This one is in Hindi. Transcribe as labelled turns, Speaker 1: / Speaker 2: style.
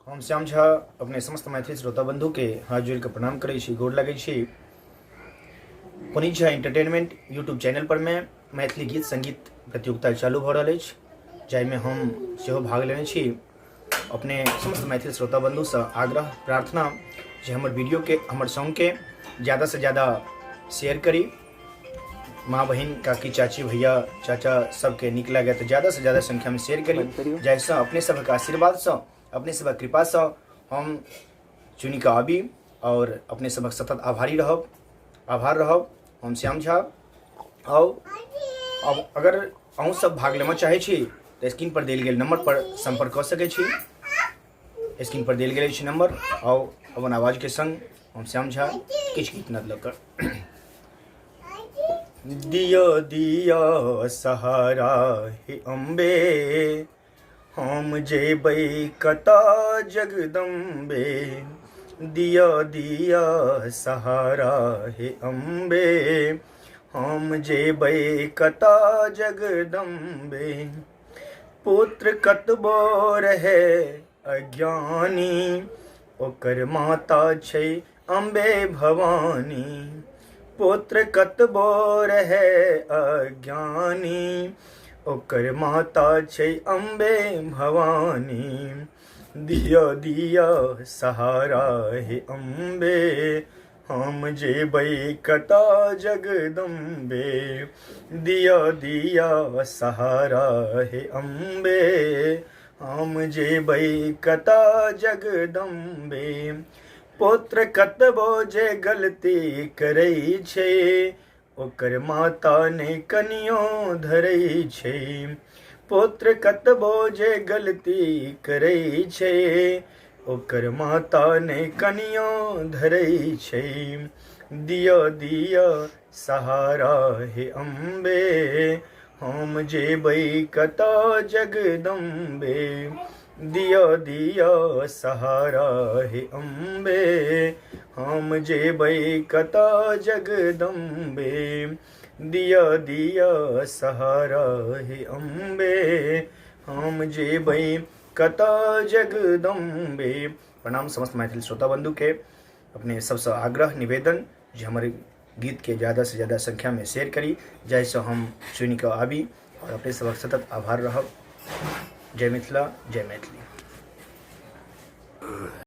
Speaker 1: हम श्याम झा अपने समस्त मैथिली श्रोता बंधु के हाथ जोड़ के प्रणाम करै छी, गोर लगै छी। Puneet Jha entertainment YouTube channel पर में मैथिली गीत संगीत प्रतियोगिता चालू भ रहल अछि, जाहिमे हम सेहो भाग लेने छी। अपने समस्त मैथिली श्रोता बंधु से आग्रह प्रार्थना जे हमर वीडियो के हमर सॉन्ग के ज़्यादा से ज़्यादा शेयर करी। माँ बहन काकी चाची भैया चाचा सबके नीक लगे तो ज़्यादा से ज़्यादा संख्या में शेयर करी, जैसे अपने सबके आशीर्वाद से अपने सबक कृपा से हम चुनी के आबी और अपने सबक सतत आभार रहब। हम श्याम झा। और अब अगर अहूँ सब भाग लेना चाहे छी तो स्क्रीन पर देल गेल नंबर पर संपर्क कर सके छी। स्क्रीन पर देल गेल छी नंबर और अपन आवाज के संग हम श्याम झा किछ गीत नद लकर दिया दिया सहारा हे अम्बे, हम जेबै कता जगदम्बे। दिया दिया सहारा हे अम्बे, हम जेबै कता जगदम्बे। पुत्र कतबो रहे अज्ञानी, ओकर माता छै अम्बे भवानी। पुत्र कतबो रहे अज्ञानी, ओकर माता छै अम्बे भवानी। दिया दिया सहारा हे अम्बे, हम जेबै कता जगदम्बे। दिया दिया सहारा हे अम्बे, हम जेबै कता जगदम्बे। पुत्र कतबो जे गलती करै छै, ओकर माता ने कनियो धरै छै। पुत्र कतबो जे गलती करै छै, ओकर माता ने कनियो धरै छै। दिया दिया सहारा हे अम्बे, हम जेबै कता जगदम्बे। दिया दिया सहारा हे अम्बे, हम जेबै कता जगदम्बे। दिया दिया सहारा हे अम्बे, हम जेबै कता जगदम्बे। प्रणाम समस्त मैथिल श्रोता बंधु के। अपने सबसे आग्रह निवेदन जे हमारे गीत के ज़्यादा से ज़्यादा संख्या में शेयर करी, जैसे हम चुनी के आबी और अपने सबक सतत आभार रहब। जय मिथिला, जय मैथिली।